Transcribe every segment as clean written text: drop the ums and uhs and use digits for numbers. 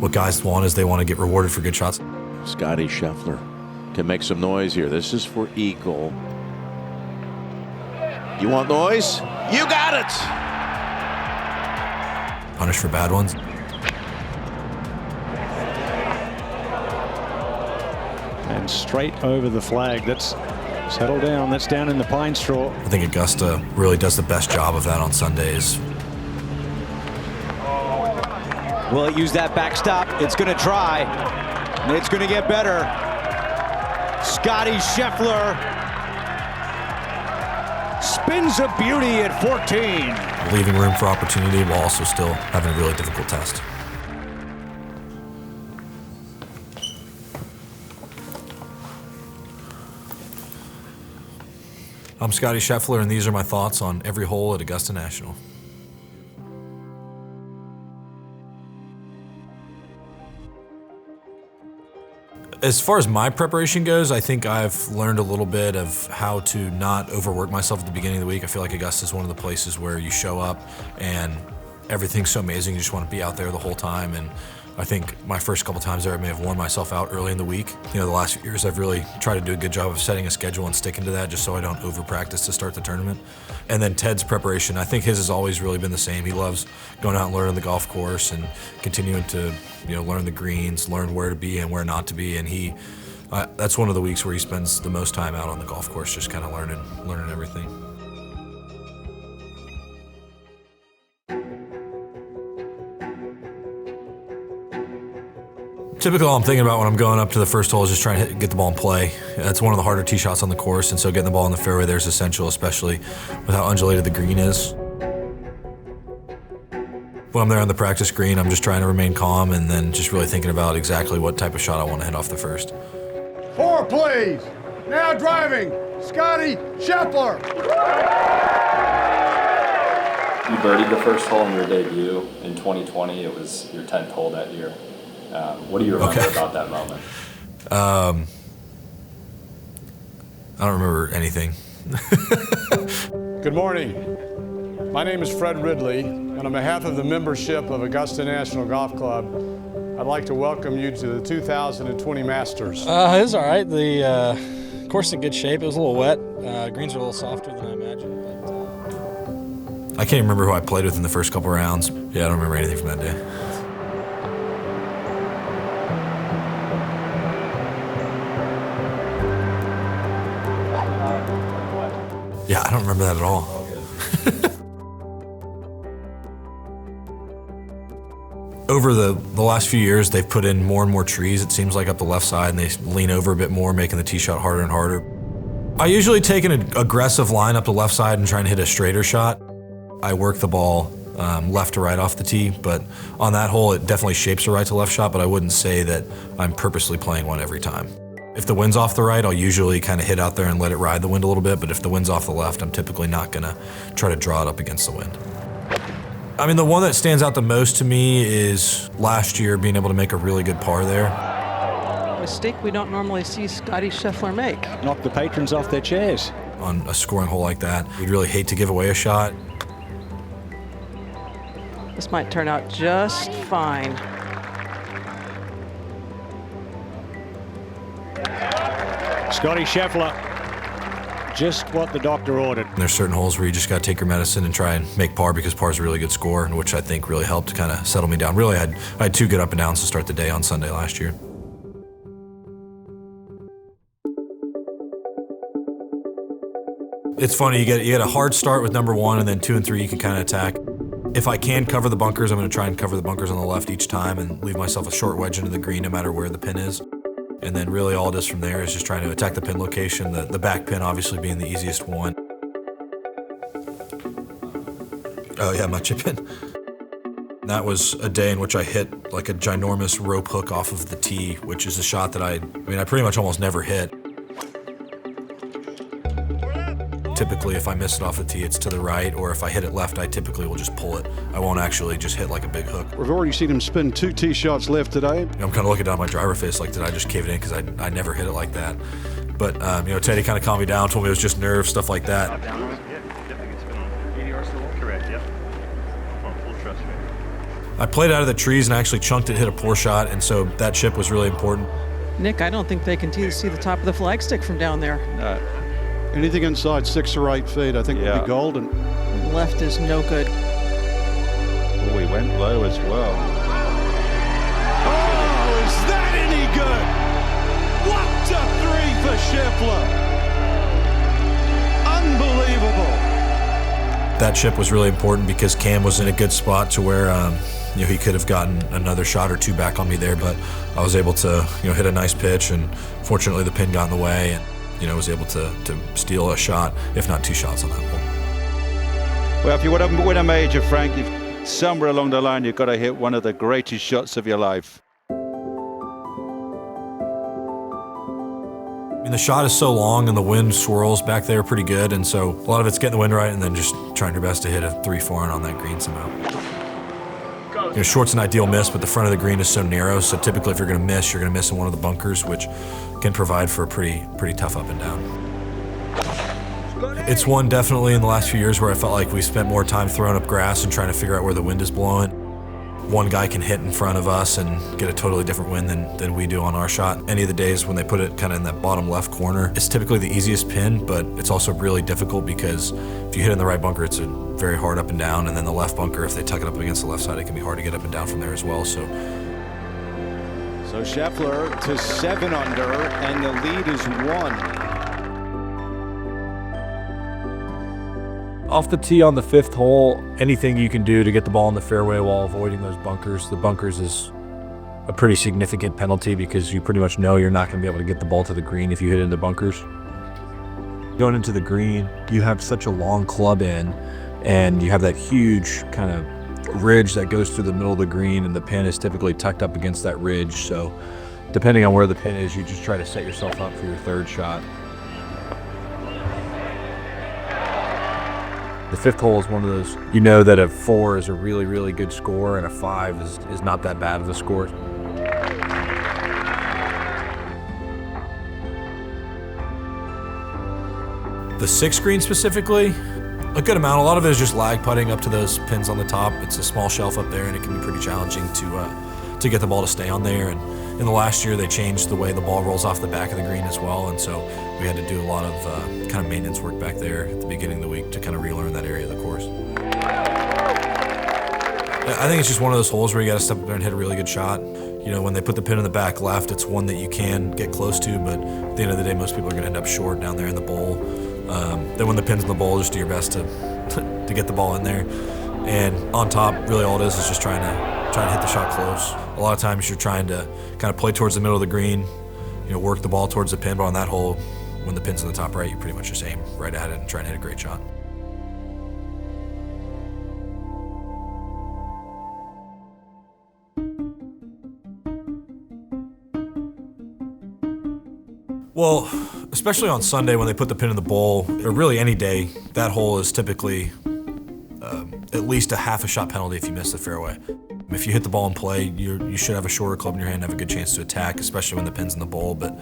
what guys want is they want to get rewarded for good shots. Scottie Scheffler can make some noise here. This is for eagle. You want noise? You got it! Punish for bad ones. And straight over the flag. That's settle down. That's down in the pine straw. I think Augusta really does the best job of that on Sundays. Will it use that backstop? It's going to try. And it's going to get better. Scottie Scheffler spins a beauty at 14. Leaving room for opportunity while also still having a really difficult test. I'm Scottie Scheffler, and these are my thoughts on every hole at Augusta National. As far as my preparation goes, I think I've learned a little bit of how to not overwork myself at the beginning of the week. I feel like Augusta is one of the places where you show up and everything's so amazing, you just want to be out there the whole time. And I think my first couple times there, I may have worn myself out early in the week. You know, the last few years, I've really tried to do a good job of setting a schedule and sticking to that just so I don't over-practice to start the tournament. And then Ted's preparation, I think his has always really been the same. He loves going out and learning the golf course and continuing to, you know, learn the greens, learn where to be and where not to be. And that's one of the weeks where he spends the most time out on the golf course, just kind of learning everything. Typically, all I'm thinking about when I'm going up to the first hole is just trying to get the ball in play. That's one of the harder tee shots on the course, and so getting the ball in the fairway there is essential, especially with how undulated the green is. When I'm there on the practice green, I'm just trying to remain calm and then just really thinking about exactly what type of shot I want to hit off the first. 4, please. Now driving, Scottie Scheffler. You birdied the first hole in your debut in 2020. It was your 10th hole that year. What do you remember about that moment? I don't remember anything. Good morning. My name is Fred Ridley, and on behalf of the membership of Augusta National Golf Club, I'd like to welcome you to the 2020 Masters. It was all right. The course is in good shape. It was a little wet. Greens are a little softer than I imagined. But I can't even remember who I played with in the first couple rounds. Yeah, I don't remember anything from that day. Yeah, I don't remember that at all. Over the last few years, they've put in more and more trees, it seems like, up the left side, and they lean over a bit more, making the tee shot harder and harder. I usually take an aggressive line up the left side and try and hit a straighter shot. I work the ball left to right off the tee, but on that hole, it definitely shapes a right to left shot, but I wouldn't say that I'm purposely playing one every time. If the wind's off the right, I'll usually kind of hit out there and let it ride the wind a little bit, but if the wind's off the left, I'm typically not gonna try to draw it up against the wind. I mean, the one that stands out the most to me is last year being able to make a really good par there. A mistake we don't normally see Scottie Scheffler make. Knock the patrons off their chairs. On a scoring hole like that, you'd really hate to give away a shot. This might turn out just fine. Scottie Scheffler, just what the doctor ordered. And there's certain holes where you just got to take your medicine and try and make par, because par is a really good score, which I think really helped to kind of settle me down. Really, I had 2 good up and downs to start the day on Sunday last year. It's funny, you get a hard start with number 1, and then 2 and 3 you can kind of attack. If I can cover the bunkers, I'm going to try and cover the bunkers on the left each time and leave myself a short wedge into the green no matter where the pin is. And then really all it is from there is just trying to attack the pin location, the back pin obviously being the easiest one. Oh yeah, my chip in. That was a day in which I hit like a ginormous rope hook off of the tee, which is a shot that I pretty much almost never hit. Typically, if I miss it off the tee, it's to the right, or if I hit it left, I typically will just pull it. I won't actually just hit like a big hook. We've already seen him spin 2 tee shots left today. I'm kind of looking down my driver face like, did I just cave it in? Because I never hit it like that. But, Teddy kind of calmed me down, told me it was just nerves, stuff like that. I played out of the trees and I actually chunked it, hit a poor shot, and so that chip was really important. Nick, I don't think they can see the top of the flagstick from down there. Anything inside 6 or 8 feet, I think will be golden. Left is no good. Oh, he went low as well. Oh, is that any good? What a 3 for Scheffler. Unbelievable. That chip was really important because Cam was in a good spot to where he could have gotten another shot or 2 back on me there, but I was able to hit a nice pitch, and fortunately the pin got in the way, and was able to steal a shot, if not 2 shots on that hole. Well, if you want to win a major, Frank, somewhere along the line you've got to hit one of the greatest shots of your life. I mean, the shot is so long and the wind swirls back there pretty good, and so a lot of it's getting the wind right and then just trying your best to hit a 3-4 on that green somehow. Short's an ideal miss, but the front of the green is so narrow, so typically if you're going to miss, you're going to miss in one of the bunkers, which can provide for a pretty tough up and down. It's one definitely in the last few years where I felt like we spent more time throwing up grass and trying to figure out where the wind is blowing. One guy can hit in front of us and get a totally different wind than we do on our shot. Any of the days when they put it kind of in that bottom left corner, it's typically the easiest pin, but it's also really difficult because if you hit in the right bunker, it's a very hard up and down, and then the left bunker, if they tuck it up against the left side, it can be hard to get up and down from there as well. So Scheffler to 7 under, and the lead is 1. Off the tee on the 5th hole, anything you can do to get the ball in the fairway while avoiding those bunkers. The bunkers is a pretty significant penalty because you pretty much know you're not going to be able to get the ball to the green if you hit into bunkers. Going into the green, you have such a long club in, and you have that huge kind of ridge that goes through the middle of the green, and the pin is typically tucked up against that ridge. So depending on where the pin is, you just try to set yourself up for your 3rd shot. The 5th hole is one of those, that a 4 is a really, really good score, and a 5 is not that bad of a score. the 6th green specifically, a good amount. A lot of it is just lag putting up to those pins on the top. It's a small shelf up there, and it can be pretty challenging to get the ball to stay on there. And in the last year, they changed the way the ball rolls off the back of the green as well, and so we had to do a lot of kind of maintenance work back there at the beginning of the week to kind of relearn that area of the course. I think it's just one of those holes where you got to step up there and hit a really good shot. You know, when they put the pin in the back left, it's one that you can get close to, but at the end of the day, most people are going to end up short down there in the bowl. Then when the pin's in the bowl, just do your best to get the ball in there. And on top, really all it is just trying to hit the shot close. A lot of times you're trying to kind of play towards the middle of the green, you know, work the ball towards the pin, but on that hole, when the pin's in the top right, you pretty much just aim right at it and try and hit a great shot. Well, especially on Sunday when they put the pin in the bowl, or really any day, that hole is typically at least a half a shot penalty if you miss the fairway. If you hit the ball in play, you should have a shorter club in your hand and have a good chance to attack, especially when the pin's in the bowl. But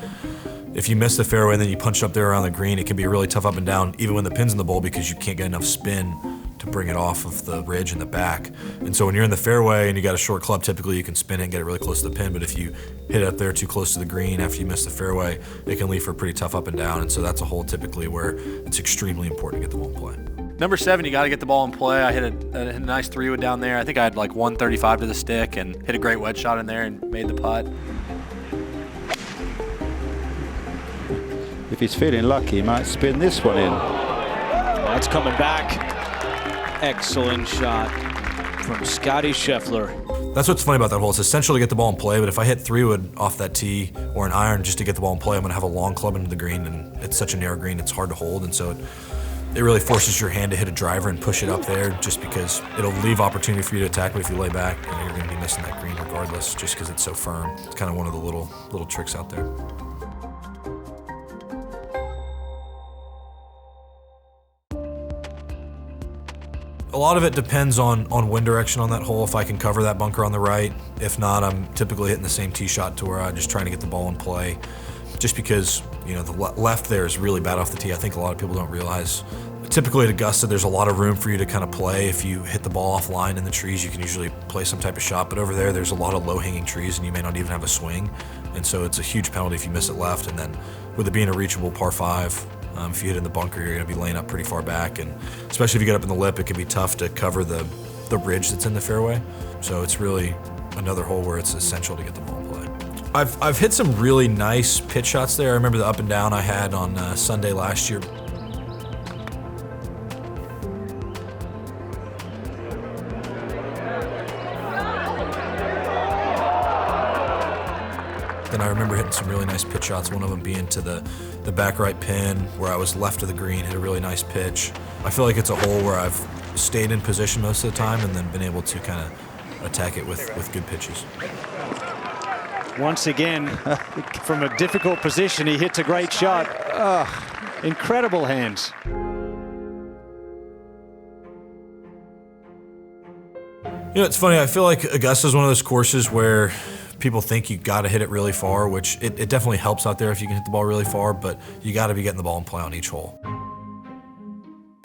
if you miss the fairway and then you punch it up there around the green, it can be a really tough up and down, even when the pin's in the bowl, because you can't get enough spin to bring it off of the ridge in the back. And so when you're in the fairway and you got a short club, typically you can spin it and get it really close to the pin, but if you hit it up there too close to the green after you miss the fairway, it can leave for a pretty tough up and down. And so that's a hole typically where it's extremely important to get the ball in play. Number 7, you got to get the ball in play. I hit a nice 3-wood down there. I think I had like 135 to the stick and hit a great wedge shot in there and made the putt. If he's feeling lucky, he might spin this one in. That's coming back. Excellent shot from Scottie Scheffler. That's what's funny about that hole. It's essential to get the ball in play, but if I hit 3-wood off that tee or an iron just to get the ball in play, I'm going to have a long club into the green, and it's such a narrow green, it's hard to hold, and so it really forces your hand to hit a driver and push it up there, just because it'll leave opportunity for you to attack, but if you lay back, you know, you're going to be missing that green regardless, just because it's so firm. It's kind of one of the little tricks out there. A lot of it depends on wind direction on that hole, if I can cover that bunker on the right. If not, I'm typically hitting the same tee shot to where I'm just trying to get the ball in play. Just because, you know, the left there is really bad off the tee. I think a lot of people don't realize Typically at Augusta, there's a lot of room for you to kind of play. If you hit the ball offline in the trees, you can usually play some type of shot, but over there's a lot of low-hanging trees and you may not even have a swing. And so it's a huge penalty if you miss it left. And then with it being a reachable par 5, if you hit in the bunker, you're gonna be laying up pretty far back. And especially if you get up in the lip, it can be tough to cover the ridge that's in the fairway. So it's really another hole where it's essential to get the ball in play. I've hit some really nice pitch shots there. I remember the up and down I had on Sunday last year. Then I remember hitting some really nice pitch shots, one of them being to the back right pin where I was left of the green, hit a really nice pitch. I feel like it's a hole where I've stayed in position most of the time and then been able to kind of attack it with good pitches. Once again, from a difficult position, he hits a great shot. Incredible hands. You know, it's funny, I feel like Augusta's one of those courses where people think you got to hit it really far, which it definitely helps out there if you can hit the ball really far, but you got to be getting the ball in play on each hole.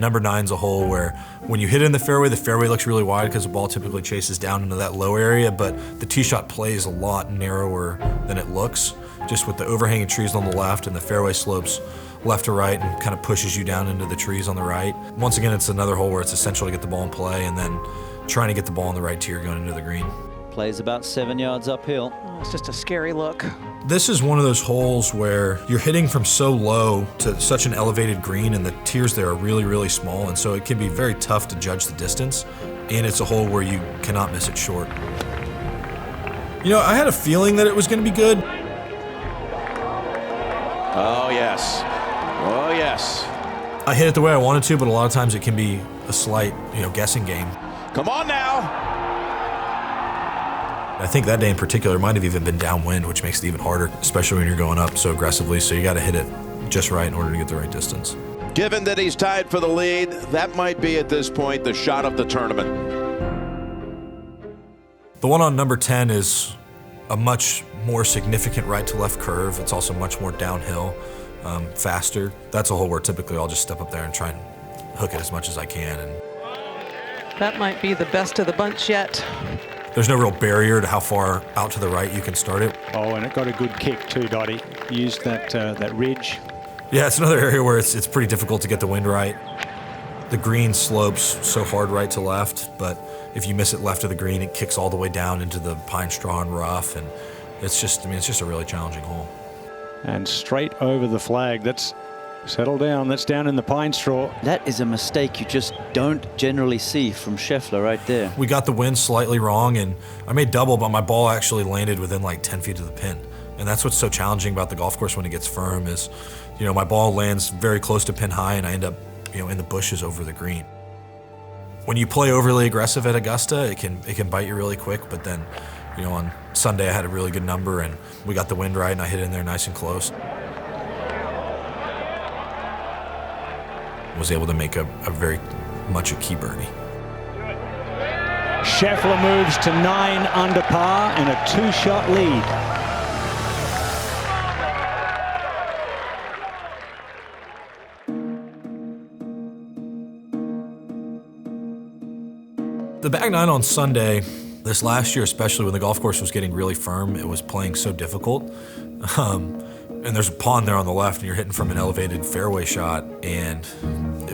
Number 9's a hole where when you hit it in the fairway looks really wide because the ball typically chases down into that low area, but the tee shot plays a lot narrower than it looks, just with the overhanging trees on the left and the fairway slopes left to right and kind of pushes you down into the trees on the right. Once again, it's another hole where it's essential to get the ball in play and then trying to get the ball on the right tier going into the green. Plays about 7 yards uphill. Oh, it's just a scary look. This is one of those holes where you're hitting from so low to such an elevated green and the tiers there are really, really small, and so it can be very tough to judge the distance, and it's a hole where you cannot miss it short. You know, I had a feeling that it was going to be good. Oh, yes. Oh, yes. I hit it the way I wanted to, but a lot of times it can be a slight, guessing game. Come on now. I think that day in particular might have even been downwind, which makes it even harder, especially when you're going up so aggressively. So you got to hit it just right in order to get the right distance. Given that he's tied for the lead, that might be at this point the shot of the tournament. The one on number 10 is a much more significant right to left curve. It's also much more downhill, faster. That's a hole where typically I'll just step up there and try and hook it as much as I can. And that might be the best of the bunch yet. There's no real barrier to how far out to the right you can start it. Oh, and it got a good kick too, Dottie. Used that ridge. Yeah, it's another area where it's pretty difficult to get the wind right. The green slopes so hard right to left, but if you miss it left of the green, it kicks all the way down into the pine straw and rough, and it's just a really challenging hole. And straight over the flag. That's settle down. That's down in the pine straw. That is a mistake you just don't generally see from Scheffler right there. We got the wind slightly wrong, and I made double, but my ball actually landed within like 10 feet of the pin. And that's what's so challenging about the golf course when it gets firm is, my ball lands very close to pin high, and I end up, in the bushes over the green. When you play overly aggressive at Augusta, it can bite you really quick, but then, on Sunday I had a really good number, and we got the wind right, and I hit it in there nice and close. Was able to make a very much a key birdie. Scheffler moves to 9 under par and a 2-shot lead. The back 9 on Sunday, this last year especially when the golf course was getting really firm, it was playing so difficult. And there's a pond there on the left, and you're hitting from an elevated fairway shot, and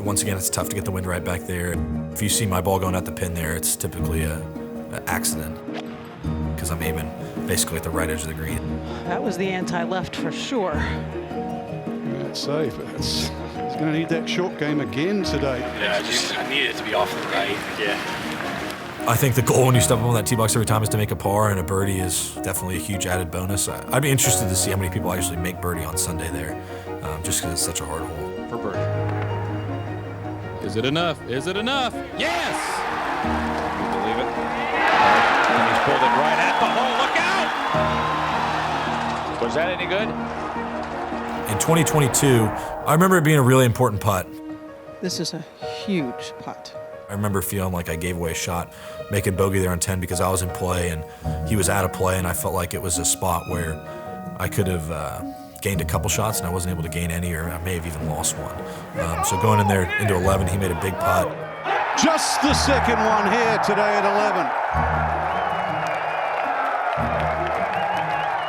once again, it's tough to get the wind right back there. If you see my ball going at the pin there, it's typically an accident because I'm aiming basically at the right edge of the green. That was the anti-left for sure. That's safe. He's going to need that short game again today. Yeah, I need it to be off the right. Yeah. I think the goal when you step up on that tee box every time is to make a par, and a birdie is definitely a huge added bonus. I'd be interested to see how many people actually make birdie on Sunday there, just because it's such a hard hole. For birdie. Is it enough? Is it enough? Yes! You believe it? And he's pulled it right at the hole. Look out! Was that any good? In 2022, I remember it being a really important putt. This is a huge putt. I remember feeling like I gave away a shot, making bogey there on 10 because I was in play and he was out of play, and I felt like it was a spot where I could have gained a couple shots, and I wasn't able to gain any, or I may have even lost one. So going in there into 11, he made a big putt. Just the second one here today at 11.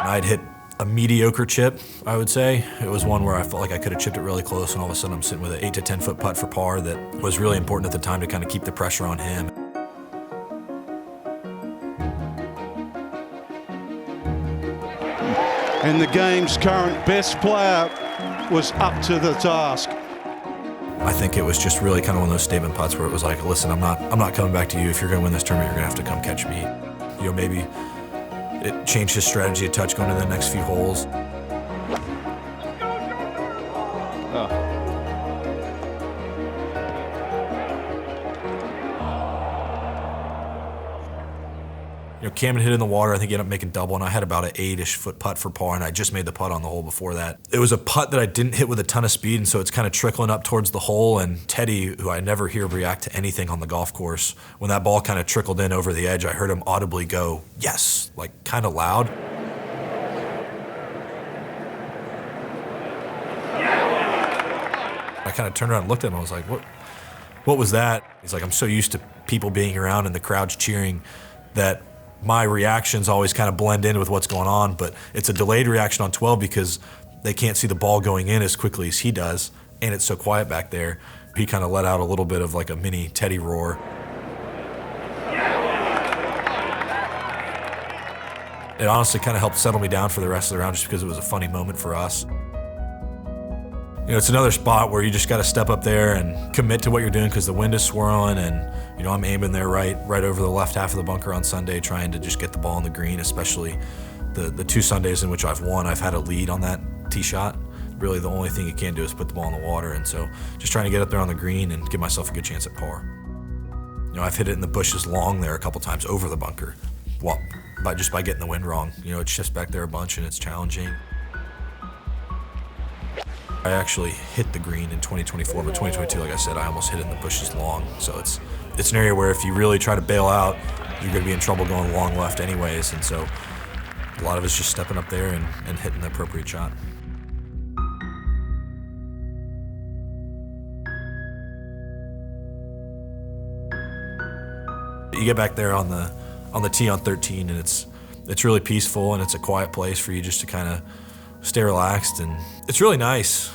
I'd hit a mediocre chip, I would say. It was one where I felt like I could have chipped it really close, and all of a sudden I'm sitting with an 8 to 10 foot putt for par that was really important at the time to kind of keep the pressure on him. And the game's current best player was up to the task. I think it was just really kind of one of those statement putts where it was like, listen, I'm not coming back to you. If you're going to win this tournament, you're going to have to come catch me. You know, maybe it changed his strategy a touch going to the next few holes. You know, Cameron hit in the water. I think he ended up making double, and I had about an 8-ish foot putt for par, and I just made the putt on the hole before that. It was a putt that I didn't hit with a ton of speed, and so it's kind of trickling up towards the hole, and Teddy, who I never hear react to anything on the golf course, when that ball kind of trickled in over the edge, I heard him audibly go, yes, like kind of loud. I kind of turned around and looked at him. I was like, what was that? He's like, I'm so used to people being around and the crowd's cheering that my reactions always kind of blend in with what's going on, but it's a delayed reaction on 12 because they can't see the ball going in as quickly as he does, and it's so quiet back there. He kind of let out a little bit of like a mini Teddy roar. It honestly kind of helped settle me down for the rest of the round just because it was a funny moment for us. You know, it's another spot where you just got to step up there and commit to what you're doing because the wind is swirling, and you know, I'm aiming there right over the left half of the bunker on Sunday, trying to just get the ball on the green, especially the 2 Sundays in which I've won. I've had a lead on that tee shot. Really the only thing you can do is put the ball in the water, and so just trying to get up there on the green and give myself a good chance at par. You know, I've hit it in the bushes long there a couple times over the bunker, well, just by getting the wind wrong. You know, it shifts back there a bunch and it's challenging. I actually hit the green in 2024, but 2022, like I said, I almost hit it in the bushes long. So it's an area where if you really try to bail out, you're going to be in trouble going long left anyways. And so a lot of it's just stepping up there and hitting the appropriate shot. You get back there on the tee on 13, and it's really peaceful, and it's a quiet place for you just to kind of stay relaxed, and it's really nice.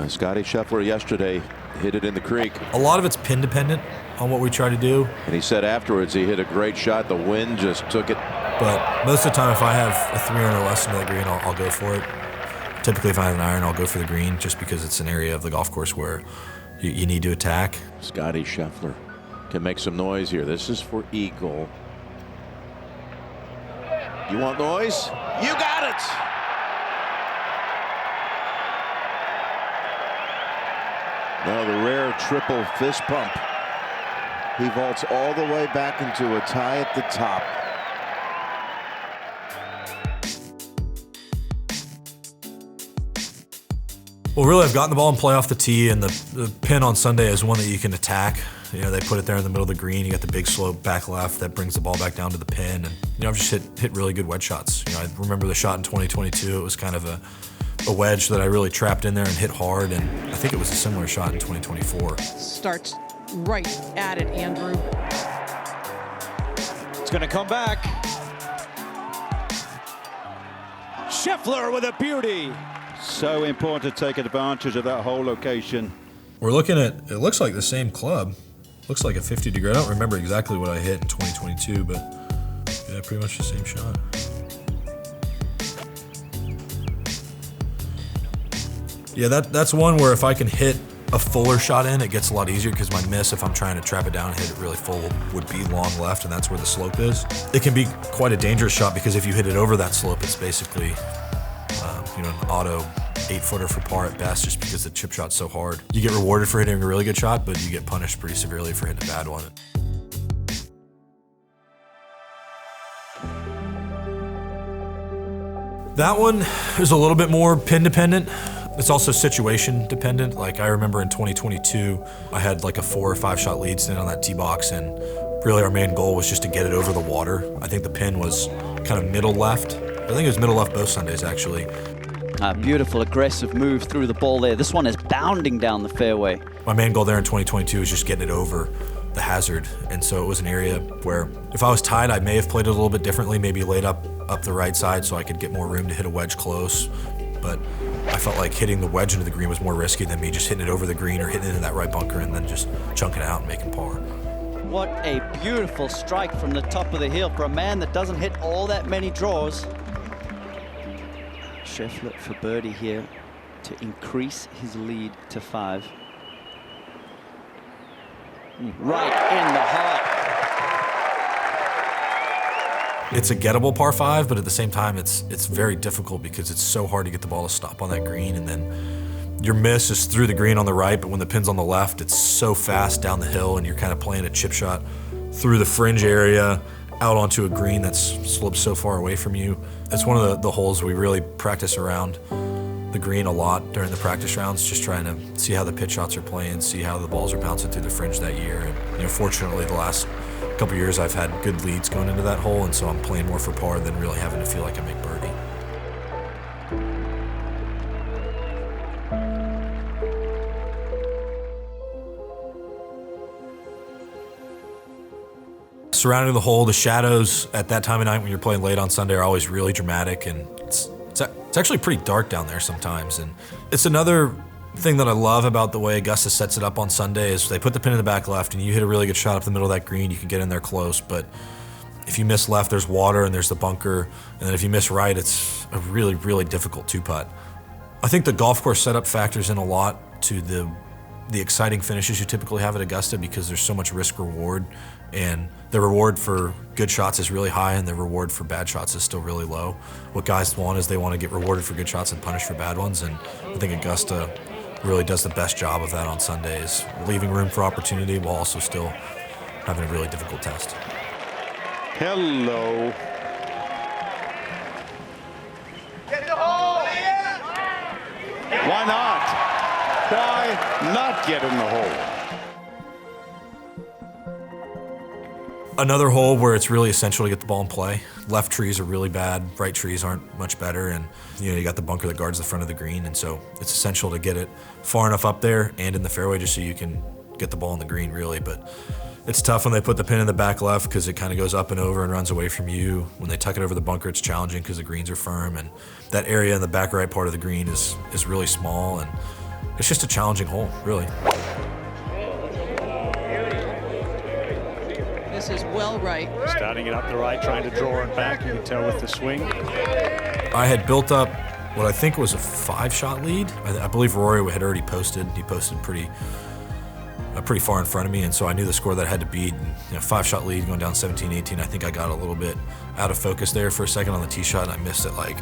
Scottie Scheffler yesterday hit it in the creek. A lot of it's pin dependent on what we try to do. And he said afterwards he hit a great shot. The wind just took it. But most of the time, if I have a 3 iron or less into the green, I'll go for it. Typically, if I have an iron, I'll go for the green just because it's an area of the golf course where you need to attack. Scottie Scheffler can make some noise here. This is for eagle. You want noise? You got it! Now the rare triple fist pump. He vaults all the way back into a tie at the top. Well, really, I've gotten the ball in play off the tee, and the pin on Sunday is one that you can attack. You know, they put it there in the middle of the green. You got the big slope back left that brings the ball back down to the pin. And, you know, I've just hit really good wedge shots. You know, I remember the shot in 2022. It was kind of a wedge that I really trapped in there and hit hard. And I think it was a similar shot in 2024. Starts right at it, Andrew. It's going to come back. Scheffler with a beauty. So important to take advantage of that whole location. We're looking at, it looks like the same club. Looks like a 50 degree. I don't remember exactly what I hit in 2022, but yeah, pretty much the same shot. Yeah, that's one where if I can hit a fuller shot in, it gets a lot easier because my miss, if I'm trying to trap it down and hit it really full, would be long left, and that's where the slope is. It can be quite a dangerous shot because if you hit it over that slope, it's basically you know, an auto 8-footer for par at best, just because the chip shot's so hard. You get rewarded for hitting a really good shot, but you get punished pretty severely for hitting a bad one. That one is a little bit more pin dependent. It's also situation dependent. Like I remember in 2022, I had like a 4 or 5 shot lead sitting on that tee box, and Really, our main goal was just to get it over the water. I think the pin was kind of middle left. I think it was middle left both Sundays, actually. Beautiful, aggressive move through the ball there. This one is bounding down the fairway. My main goal there in 2022 was just getting it over the hazard. And so it was an area where if I was tied, I may have played it a little bit differently, maybe laid up the right side so I could get more room to hit a wedge close. But I felt like hitting the wedge into the green was more risky than me just hitting it over the green or hitting it in that right bunker and then just chunking it out and making par. What a beautiful strike from the top of the hill for a man that doesn't hit all that many draws. Scheffler for birdie here to increase his lead to 5. Right in the heart. It's a gettable par 5, but at the same time, it's very difficult because it's so hard to get the ball to stop on that green, and then your miss is through the green on the right, but when the pin's on the left, it's so fast down the hill, and you're kind of playing a chip shot through the fringe area out onto a green that's sloped so far away from you. It's one of the holes we really practice around the green a lot during the practice rounds, just trying to see how the pitch shots are playing, see how the balls are bouncing through the fringe that year. And fortunately, the last couple of years I've had good leads going into that hole, and so I'm playing more for par than really having to feel like I make birdie. Surrounding the hole, the shadows at that time of night when you're playing late on Sunday are always really dramatic, and it's actually pretty dark down there sometimes. And it's another thing that I love about the way Augusta sets it up on Sunday is they put the pin in the back left, and you hit a really good shot up the middle of that green, you can get in there close. But if you miss left, there's water and there's the bunker, and then if you miss right, it's a really, really difficult 2-putt. I think the golf course setup factors in a lot to the exciting finishes you typically have at Augusta because there's so much risk reward, and the reward for good shots is really high and the reward for bad shots is still really low. What guys want is they want to get rewarded for good shots and punished for bad ones, and I think Augusta really does the best job of that on Sundays, leaving room for opportunity while also still having a really difficult test. Hello. Get in the hole! Why not? Why not get in the hole? Another hole where it's really essential to get the ball in play. Left trees are really bad, right trees aren't much better, and you got the bunker that guards the front of the green, and so it's essential to get it far enough up there and in the fairway just so you can get the ball in the green, really. But it's tough when they put the pin in the back left because it kind of goes up and over and runs away from you. When they tuck it over the bunker, it's challenging because the greens are firm, and that area in the back right part of the green is really small, and it's just a challenging hole, really. This is well right. Starting it up the right, trying to draw it back, you can tell with the swing. I had built up what I think was a 5-shot lead. I believe Rory had already posted. He posted pretty far in front of me, and so I knew the score that I had to beat. 5-shot lead going down 17-18. I think I got a little bit out of focus there for a second on the tee shot, and I missed it like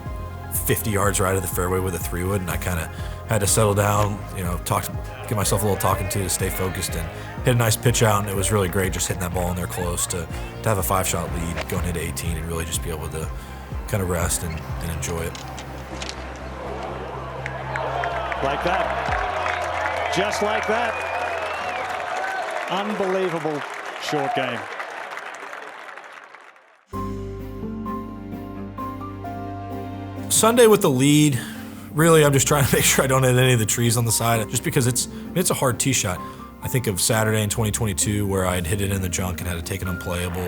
50 yards right of the fairway with a 3-wood, and I kind of had to settle down, give myself a little talking to stay focused and hit a nice pitch out, and it was really great just hitting that ball in there close to have a 5-shot lead going into 18 and really just be able to kind of rest and enjoy it. Like that. Just like that. Unbelievable short game. Sunday with the lead, really I'm just trying to make sure I don't hit any of the trees on the side, just because it's a hard tee shot. I think of Saturday in 2022 where I had hit it in the junk and had to take it unplayable.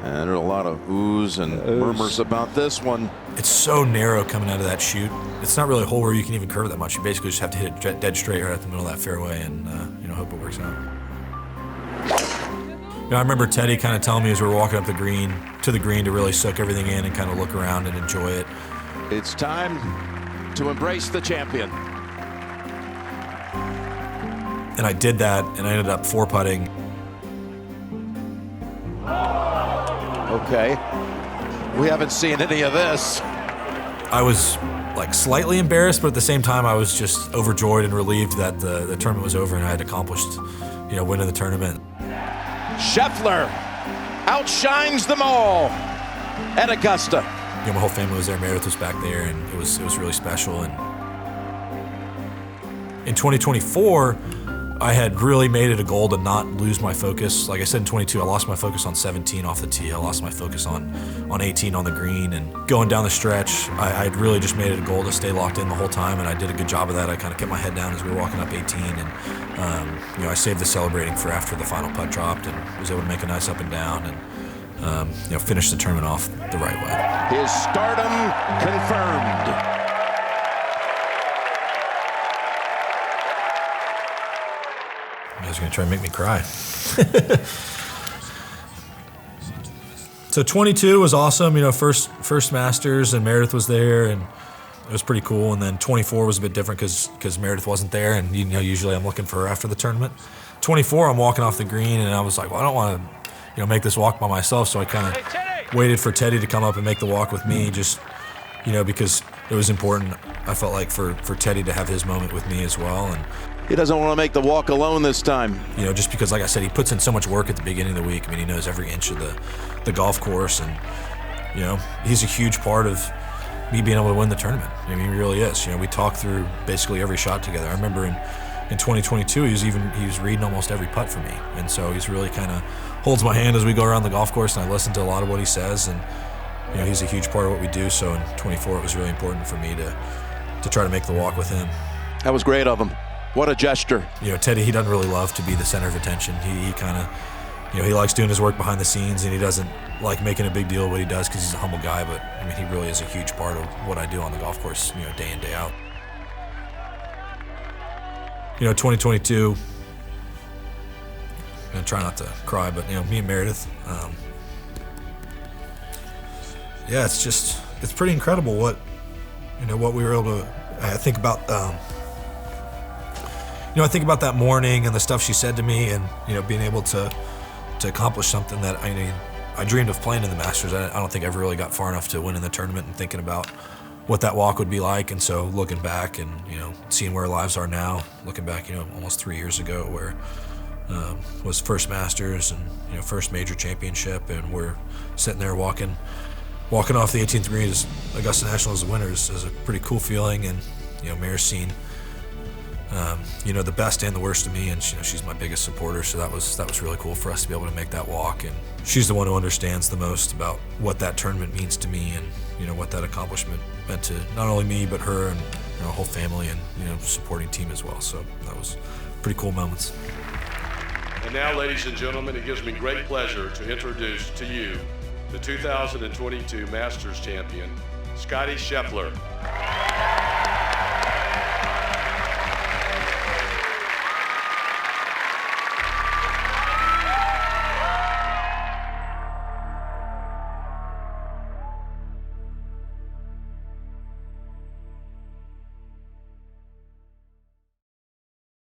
And there are a lot of oohs and murmurs about this one. It's so narrow coming out of that chute. It's not really a hole where you can even curve that much. You basically just have to hit it dead straight right at the middle of that fairway and hope it works out. I remember Teddy kind of telling me as we were walking up to the green to really soak everything in and kind of look around and enjoy it. It's time to embrace the champion. And I did that, and I ended up 4-putting. Okay. We haven't seen any of this. I was slightly embarrassed, but at the same time I was just overjoyed and relieved that the tournament was over and I had accomplished, winning the tournament. Scheffler outshines them all at Augusta. My whole family was there. Meredith was back there, and it was really special. And in 2024, I had really made it a goal to not lose my focus. Like I said in 22, I lost my focus on 17 off the tee. I lost my focus on 18 on the green. And going down the stretch, I had really just made it a goal to stay locked in the whole time, and I did a good job of that. I kind of kept my head down as we were walking up 18, and I saved the celebrating for after the final putt dropped, and was able to make a nice up and down, and finish the tournament off the right way. His stardom confirmed. You guys are gonna try and make me cry. So 22 was awesome, first Masters, and Meredith was there, and it was pretty cool. And then 24 was a bit different because Meredith wasn't there, and usually I'm looking for her after the tournament. 24, I'm walking off the green, and I was like, well, I don't want to make this walk by myself, so I kind of waited for Teddy to come up and make the walk with me, just because it was important. I felt like for Teddy to have his moment with me as well, and he doesn't want to make the walk alone this time. Just because, like I said, he puts in so much work at the beginning of the week. I mean, he knows every inch of the golf course, and he's a huge part of me being able to win the tournament. I mean, he really is. We talked through basically every shot together. I remember in 2022, he was reading almost every putt for me, and so he's really kind of holds my hand as we go around the golf course, and I listen to a lot of what he says, and he's a huge part of what we do. So in 24, it was really important for me to try to make the walk with him. That was great of him. What a gesture. Teddy, he doesn't really love to be the center of attention. He kind of, he likes doing his work behind the scenes, and he doesn't like making a big deal of what he does because he's a humble guy, but I mean, he really is a huge part of what I do on the golf course, day in, day out. 2022, I'm gonna try not to cry, but me and Meredith, it's pretty incredible what we were able to, I think about that morning and the stuff she said to me, and being able to accomplish something that I dreamed of playing in the Masters. I don't think I ever really got far enough to win in the tournament, and thinking about what that walk would be like. And so looking back and seeing where our lives are now, looking back almost 3 years ago, where was first Masters and first major championship, and we're sitting there walking off the 18th green as Augusta National as the winner is a pretty cool feeling. And Mare's seen the best and the worst of me, and she's my biggest supporter, so that was really cool for us to be able to make that walk. And she's the one who understands the most about what that tournament means to me, and what that accomplishment meant to not only me but her and our whole family, and supporting team as well. So that was pretty cool moments. And now, ladies and gentlemen, it gives me great pleasure to introduce to you the 2022 Masters champion, Scottie Scheffler.